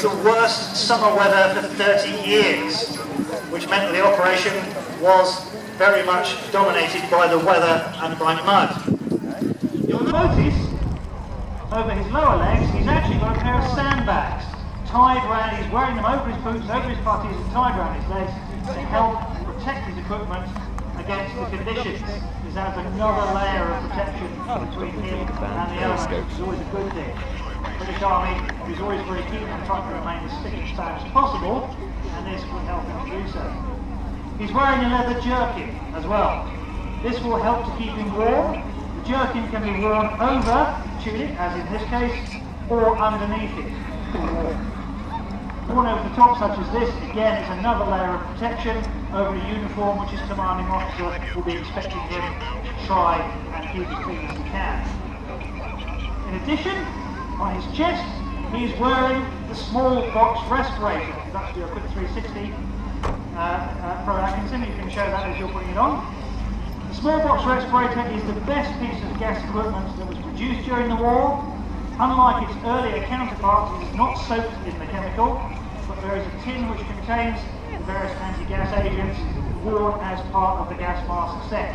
of the worst summer weather for 30 years, which meant that the operation was very much dominated by the weather and by mud. You'll notice over his lower legs he's actually got a pair of sandbags tied around. He's wearing them over his boots, over his puttees, and tied around his legs to help protect his equipment against the conditions. This adds another layer of protection between him and the elements, which is always a good thing. The British Army is always very keen on trying to remain as spick and span as possible, and this will help him to do so. He's wearing a leather jerkin as well. This will help to keep him warm. The jerkin can be worn over the tunic, as in this case, or underneath it. Worn over the top, such as this, again, is another layer of protection over a uniform which his commanding officer will be expecting him to try and keep as clean as he can. In addition, on his chest, he is wearing the small box respirator. If that's do a quick 360, Pro Atkinson, you can show that as you're putting it on. The small box respirator is the best piece of gas equipment that was produced during the war. Unlike its earlier counterparts, it is not soaked in the chemical, but there is a tin which contains the various anti-gas agents worn as part of the gas mask set.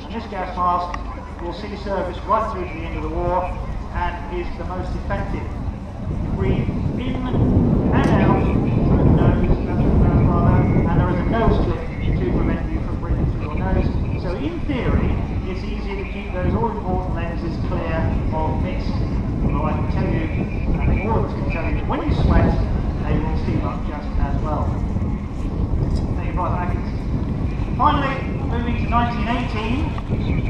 And this gas mask will see service right through to the end of the war and is the most effective. You breathe in and out through the nose, and there is a nose clip to prevent you from breathing through your nose. So in theory, it's easy to keep those all-important lenses clear of mist. Although I can tell you, I think all of us can tell you, that when you sweat, they will steam up just as well. Thank you, Private Atkins. Finally, moving to 1918,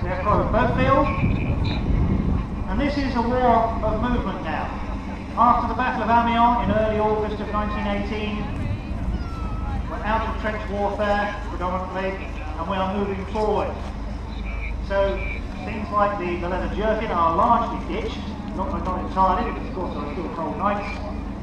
we have Private Boatfield, and this is a war of movement now. After the Battle of Amiens in early August of 1918, we're out of trench warfare predominantly, and we are moving forward. So things like the leather jerkin are largely ditched, not entirely, because of course there are still cold nights.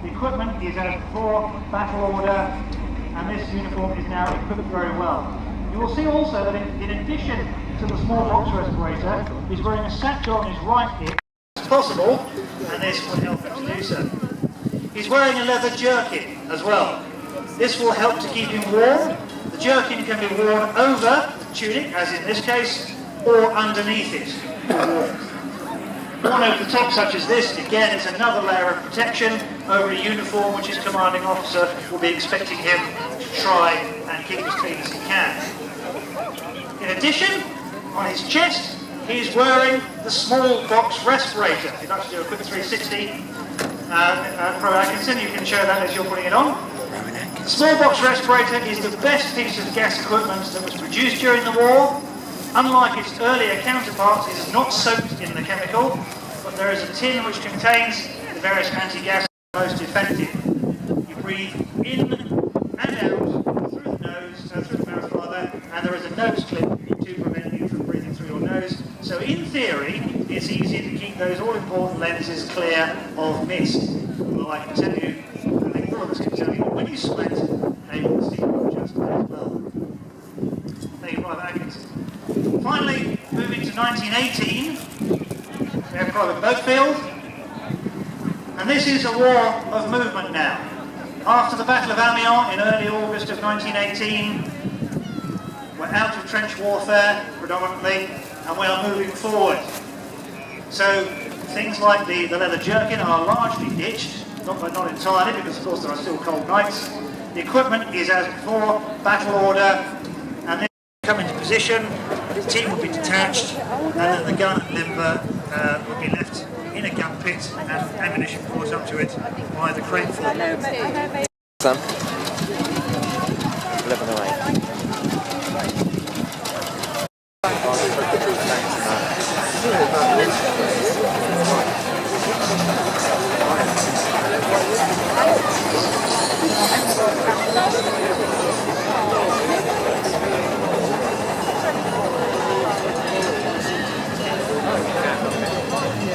The equipment is as before, battle order, and this uniform is now equipped very well. You will see also that in addition to the small box respirator, he's wearing a satchel on his right hip as possible, and this will help him to do so. He's wearing a leather jerkin as well. This will help to keep him warm. The jerkin can be worn over the tunic, as in this case, or underneath it. Worn over the top, such as this, again, is another layer of protection over a uniform which his commanding officer will be expecting him to try and keep as clean as he can. In addition, on his chest, he is wearing the small box respirator. If you'd like to do a quick 360, Pro Atkinson, you can show that as you're putting it on. The small box respirator is the best piece of gas equipment that was produced during the war. Unlike its earlier counterparts, it is not soaked in the chemical, but there is a tin which contains the various anti-gas most effective. You breathe in and out through the nose, through the mouth rather, and there is a nose clip to prevent you from breathing through your nose. So in theory, it's easy to keep those all-important lenses clear of mist. Although I can tell you, I think all of us can tell you, when you sweat, they will steam up just as well. Thank you, Private Atkinson. Finally, moving to 1918, we have Private Boatfield, and this is a war of movement now. After the Battle of Amiens in early August of 1918, we're out of trench warfare predominantly, and we are moving forward. So things like the leather jerkin are largely ditched, not entirely, because of course there are still cold nights. The equipment is as before, battle order, and then come into position, the team will be detached, and then the gun limber will be left in a gun pit and ammunition brought up to it by the crane form. Sam? 11:08.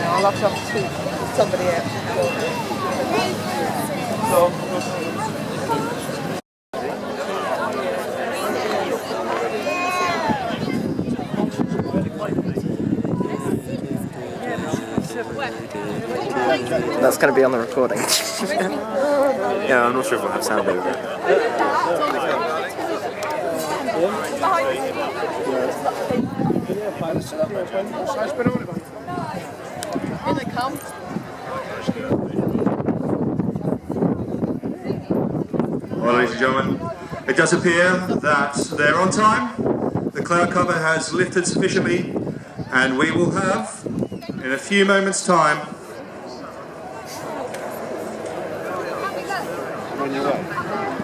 I'll have to speak to somebody else. That's that's going to be on the recording. Yeah, I'm not sure if we'll have sound over it. Here they come. Well, ladies and gentlemen, it does appear that they're on time. The cloud cover has lifted sufficiently, and we will have, in a few moments' time,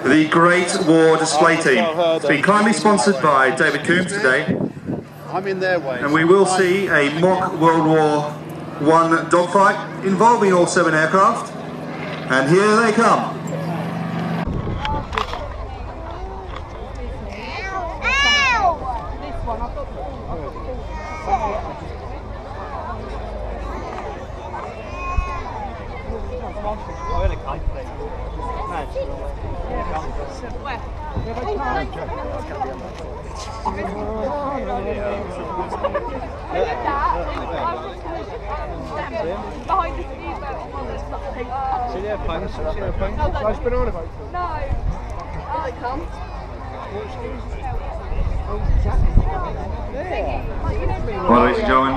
the Great War Display Team. It's been kindly sponsored by David Coombs today, I'm in their way. and we will see a mock World War I dogfight involving all 7 aircraft, and here they come. Behind the speed boat on this thing. No. Here they come. Well, ladies and gentlemen,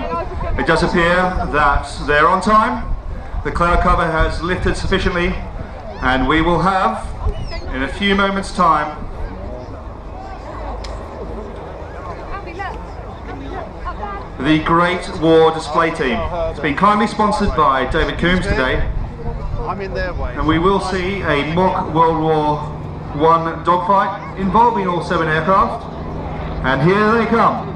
it does appear that they're on time. The cloud cover has lifted sufficiently, and we will have, in a few moments' time, the Great War Display Team. It's been kindly sponsored by David Coombs today, I'm in their way. and we will see a mock World War I dogfight involving all 7 aircraft, and here they come.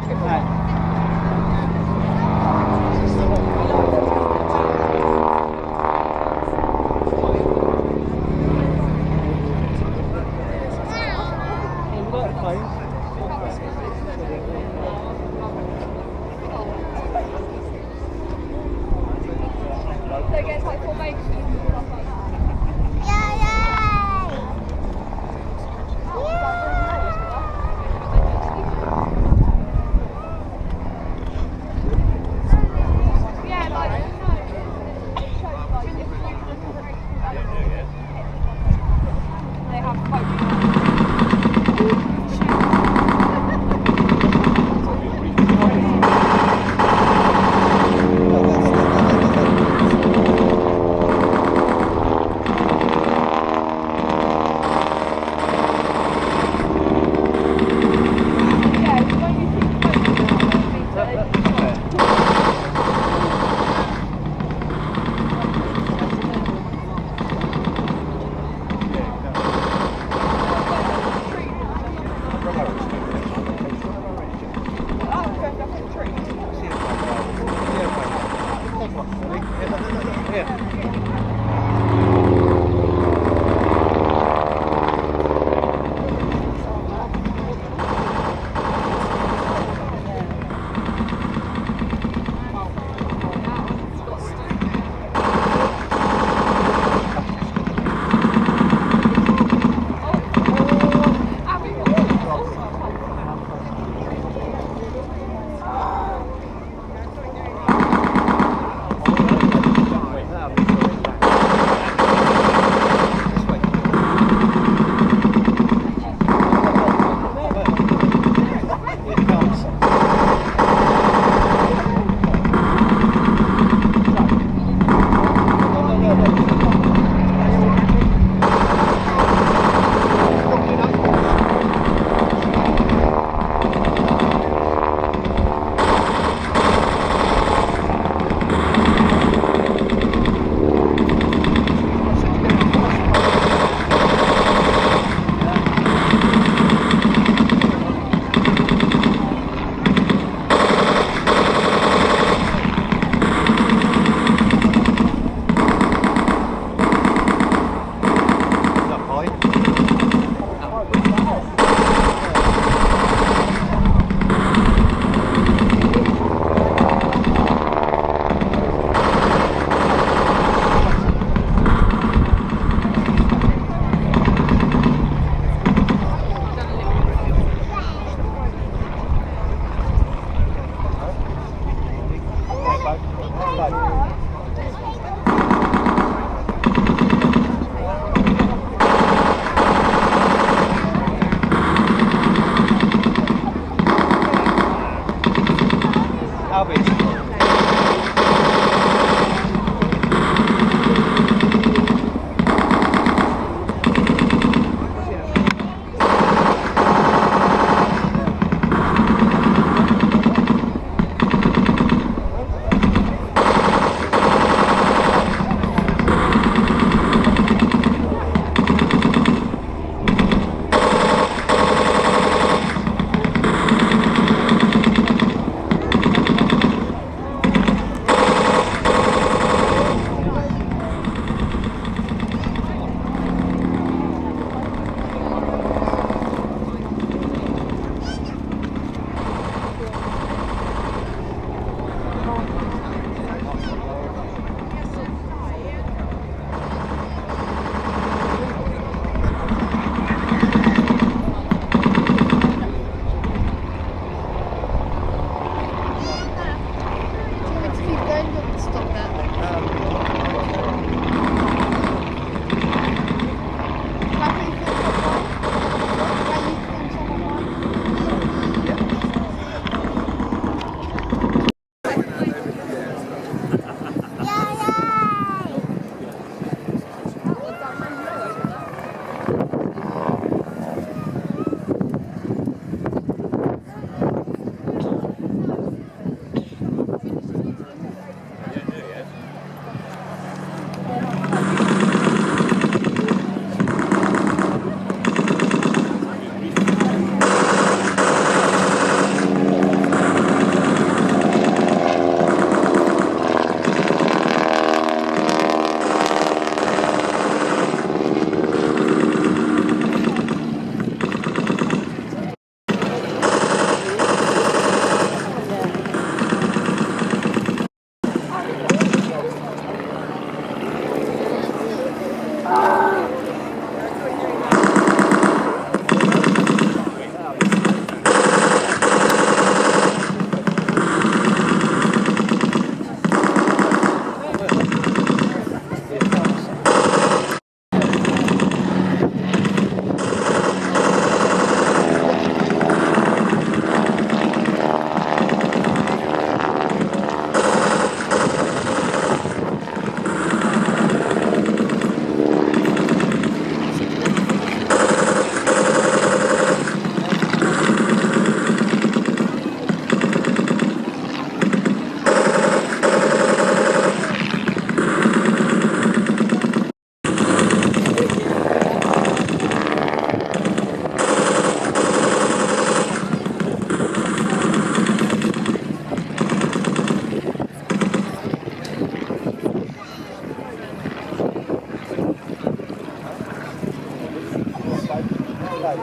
How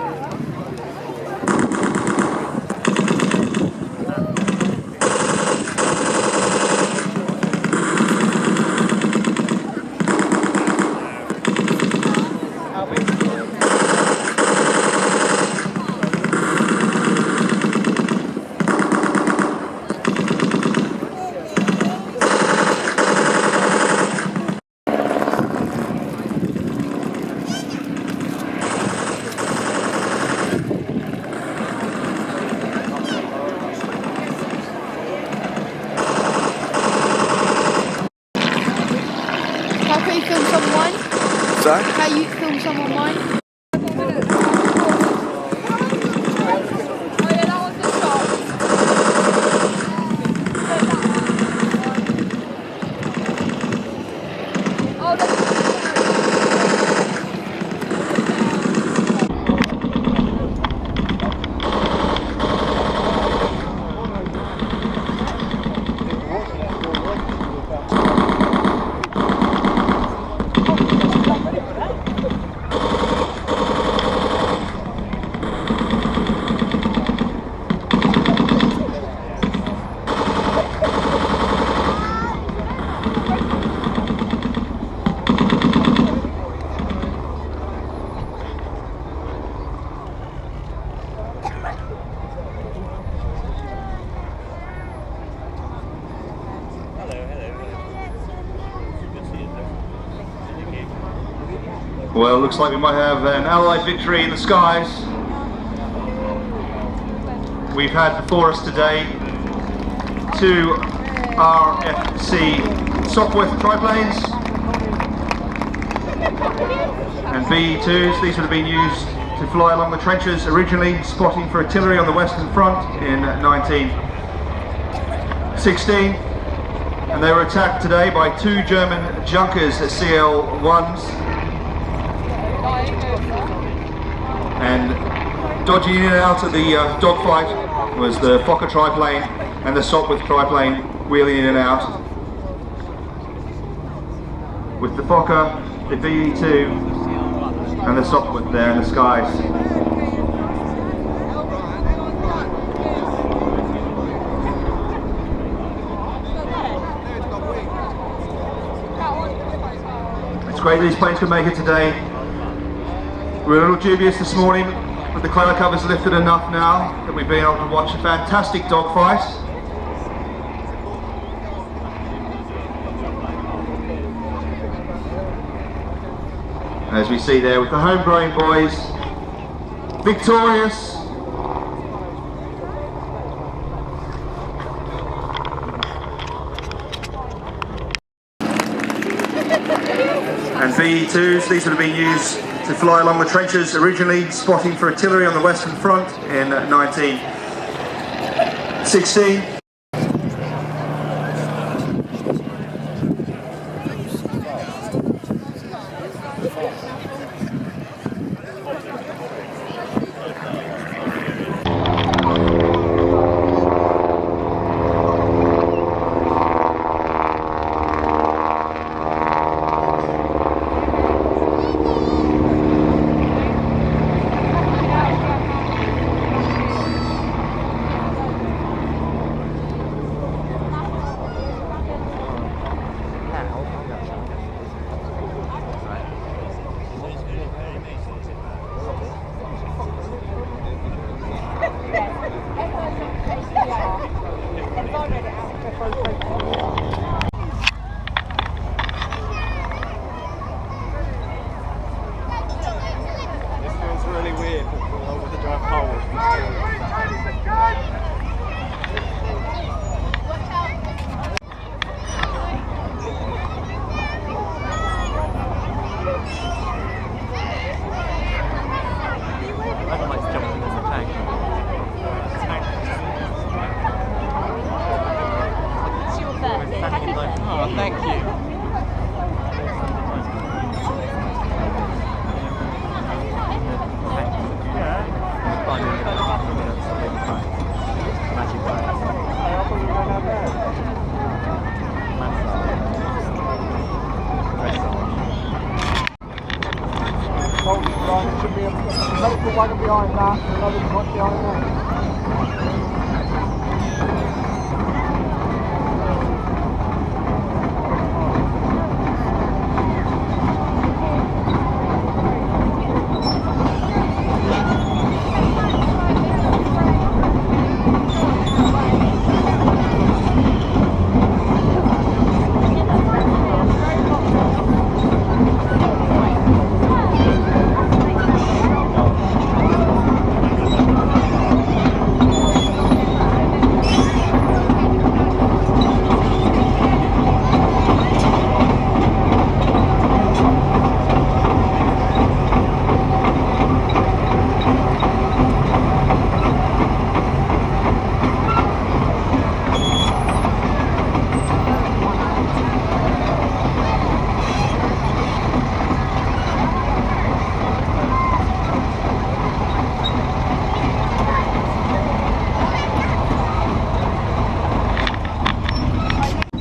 can you film someone? Sorry? How you film someone mine? Oh yeah, that was the shot. Oh, that's... Well, looks like we might have an Allied victory in the skies. We've had before us today 2 RFC Sopwith triplanes and B-2s. These would have been used to fly along the trenches originally, spotting for artillery on the Western Front in 1916. And they were attacked today by 2 German Junkers CL-1s. And dodging in and out of the dogfight was the Fokker triplane and the Sopwith triplane wheeling in and out. With the Fokker, the BE-2 and the Sopwith there in the skies. It's great that these planes could make it today. We're a little dubious this morning, but the cloud cover's lifted enough now that we've been able to watch a fantastic dogfight. As we see there with the homegrown boys, victorious. And VE-2s, these would have been used to fly along the trenches originally, spotting for artillery on the Western Front in 1916. soldiers behind. There should be a medical wagon behind that and another truck behind that.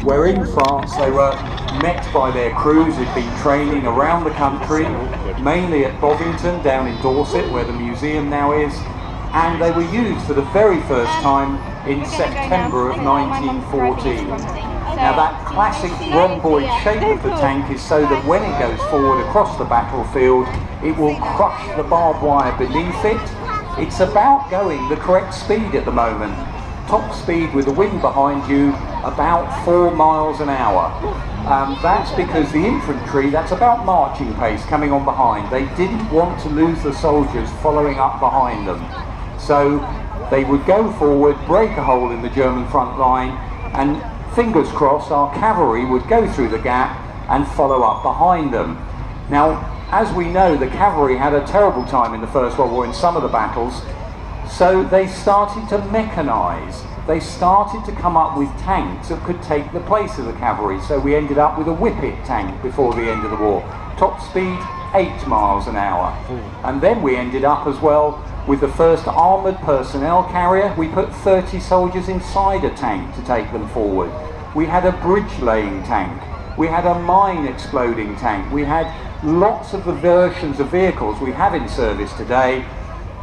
Where in France they were met by their crews who'd been training around the country, mainly at Bovington down in Dorset where the museum now is, and they were used for the very first time in September of 1914. Now that classic rhomboid shape of the tank is so that when it goes forward across the battlefield it will crush the barbed wire beneath it. It's about going the correct speed at the moment. Top speed with the wind behind you, about 4 miles an hour. That's because the infantry, that's about marching pace coming on behind. They didn't want to lose the soldiers following up behind them. So they would go forward, break a hole in the German front line, and fingers crossed our cavalry would go through the gap and follow up behind them. Now, as we know, the cavalry had a terrible time in the First World War in some of the battles, so they started to mechanise. They started to come up with tanks that could take the place of the cavalry, so we ended up with a Whippet tank before the end of the war. Top speed, 8 miles an hour. And then we ended up as well with the first armoured personnel carrier. We put 30 soldiers inside a tank to take them forward. We had a bridge laying tank. We had a mine exploding tank. We had lots of the versions of vehicles we have in service today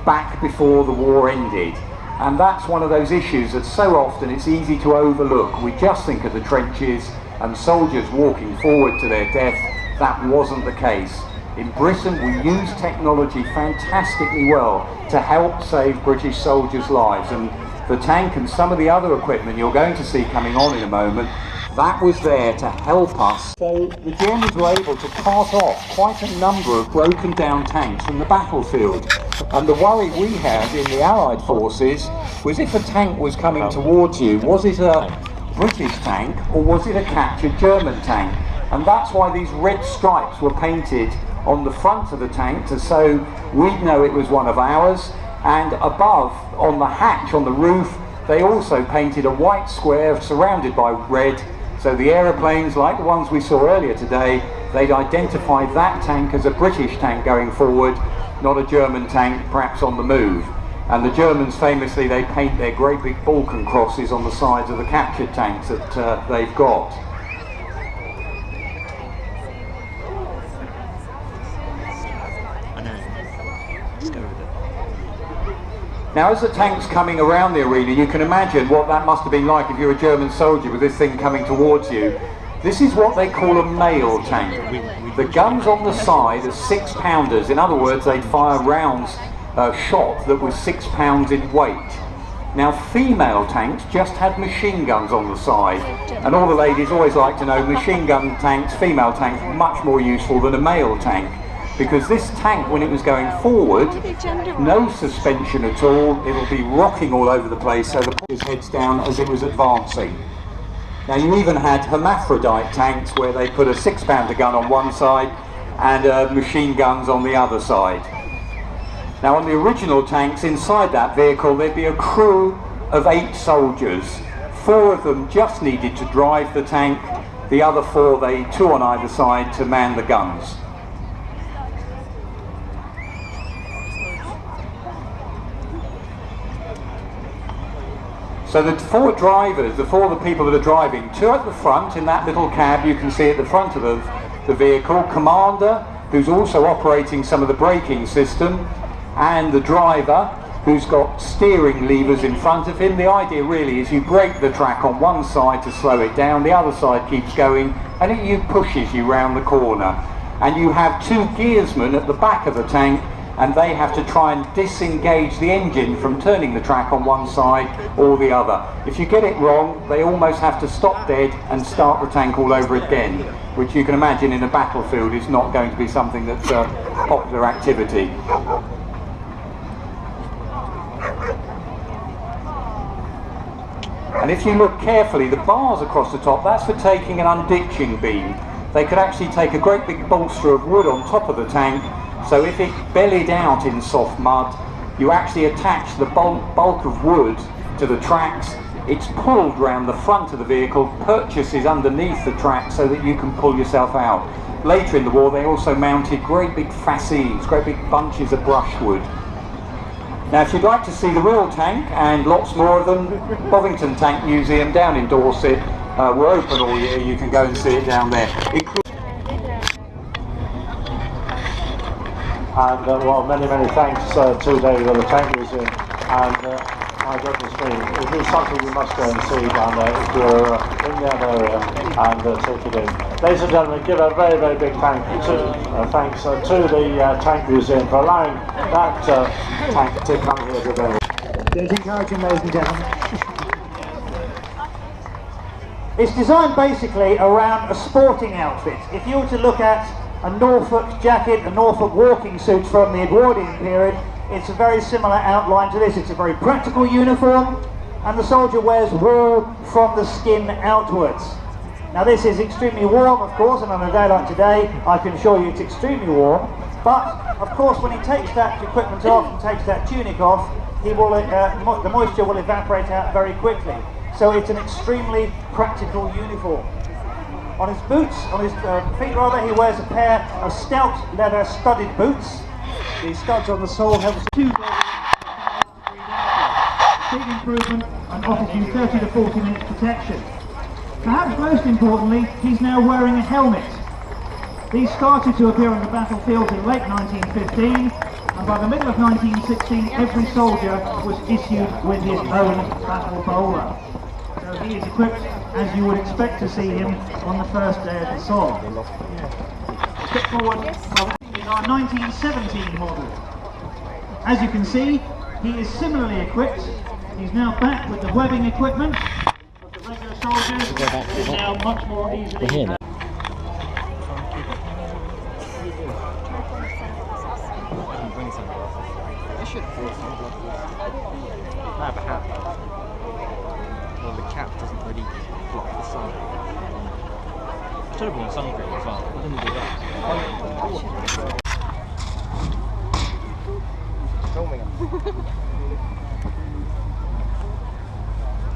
back before the war ended. And that's one of those issues that so often it's easy to overlook. We just think of the trenches and soldiers walking forward to their death. That wasn't the case. In Britain we used technology fantastically well to help save British soldiers' lives, and the tank and some of the other equipment you're going to see coming on in a moment, that was there to help us. So the Germans were able to cart off quite a number of broken down tanks from the battlefield. And the worry we had in the Allied forces was if a tank was coming towards you, was it a British tank or was it a captured German tank? And that's why these red stripes were painted on the front of the tank, so we'd know it was one of ours. And above, on the hatch on the roof, they also painted a white square surrounded by red, so the aeroplanes, like the ones we saw earlier today, they'd identify that tank as a British tank going forward, not a German tank perhaps on the move. And the Germans famously, they paint their great big Balkan crosses on the sides of the captured tanks that they've got. Now as the tank's coming around the arena, you can imagine what that must have been like if you're a German soldier with this thing coming towards you. This is what they call a mail tank. The guns on the side are 6-pounders. In other words, they'd fire rounds shot that was 6 pounds in weight. Now female tanks just had machine guns on the side, and all the ladies always like to know machine gun tanks, female tanks, much more useful than a male tank. Because this tank, when it was going forward, no suspension at all, it'll be rocking all over the place, so the put heads down as it was advancing. Now you even had hermaphrodite tanks where they put a 6-pounder gun on one side and machine guns on the other side. Now on the original tanks, inside that vehicle, there'd be a crew of 8 soldiers. 4 of them just needed to drive the tank, the other 4, 2 on either side, to man the guns. So the 4 drivers, the 4 people that are driving, 2 at the front in that little cab you can see at the front of the vehicle, commander, who's also operating some of the braking system, and the driver who's got steering levers in front of him. The idea really is you brake the track on one side to slow it down, the other side keeps going, and it pushes you round the corner. And you have two gearsmen at the back of the tank, and they have to try and disengage the engine from turning the track on one side or the other. If you get it wrong, they almost have to stop dead and start the tank all over again, which you can imagine in a battlefield is not going to be something that's a popular activity. And if you look carefully, the bars across the top, that's for taking an unditching beam. They could actually take a great big bolster of wood on top of the tank, so if it bellied out in soft mud, you actually attach the bulk of wood to the tracks. It's pulled round the front of the vehicle, purchases underneath the track so that you can pull yourself out. Later in the war, they also mounted great big fascines, great big bunches of brushwood. Now, if you'd like to see the real tank, and lots more of them, Bovington Tank Museum down in Dorset, we're open all year, you can go and see it down there. And well, many thanks to David of the Tank Museum, and my goodness me, it is something you must go and see down there if you're in that area, and take it in. Ladies and gentlemen, give a very big thanks to the Tank Museum for allowing that tank to come here today. It's encouraging, ladies and gentlemen. It's designed basically around a sporting outfit. If you were to look at a Norfolk jacket, a Norfolk walking suit from the Edwardian period, it's a very similar outline to this. It's a very practical uniform, and the soldier wears wool from the skin outwards. Now this is extremely warm, of course, and on a day like today, I can assure you it's extremely warm. But, of course, when he takes that equipment off and takes that tunic off, he will, the moisture will evaporate out very quickly. So it's an extremely practical uniform. On his boots, on his feet rather, he wears a pair of stout leather studded boots. The studs on the sole have two big improvement and offers you 30 to 40 minutes protection. Perhaps most importantly, he's now wearing a helmet. These started to appear on the battlefield in late 1915, and by the middle of 1916 every soldier was issued with his own battle bowler. So he is equipped as you would expect to see him on the first day of the Somme. Step forward is our 1917 model. As you can see, he is similarly equipped. He's now back with the webbing equipment, but the regular soldiers is now much more easily. I have a hat though. Well, the cap doesn't really block the sun. I should have worn sun cream as well. I didn't do that.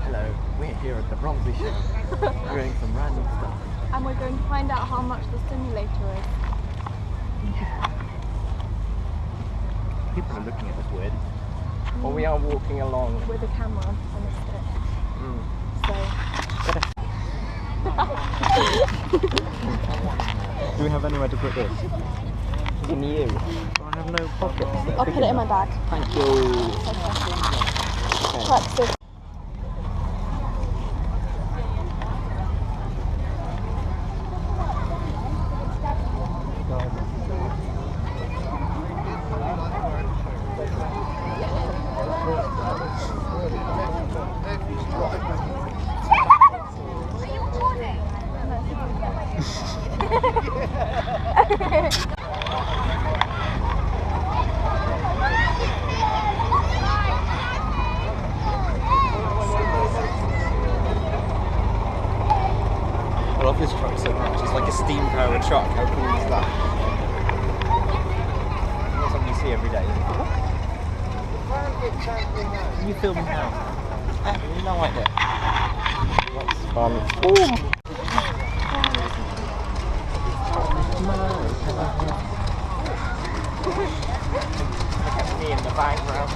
Hello, we're here at the Romsey Show. We're doing some random stuff. And we're going to find out how much the simulator is. Yeah. People are looking at us weird. Well, we are walking along with a camera on a stick. Do we have anywhere to put this? In you. I have no pockets. I'll put it in my bag. Thank you. Okay. I love this truck so much. It's like a steam powered truck. How cool is that? It's something you see every day. Can you film me now? I have no idea. That's fun. Ooh. Look at me in the background.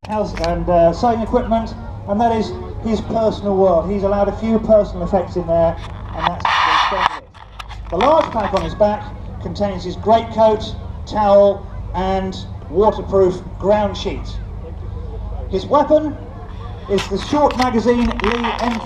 house and sewing equipment, and that is his personal world. He's allowed a few personal effects in there, and that's the extent of it. The large pack on his back contains his greatcoat, towel, and waterproof ground sheet. His weapon is the short magazine Lee M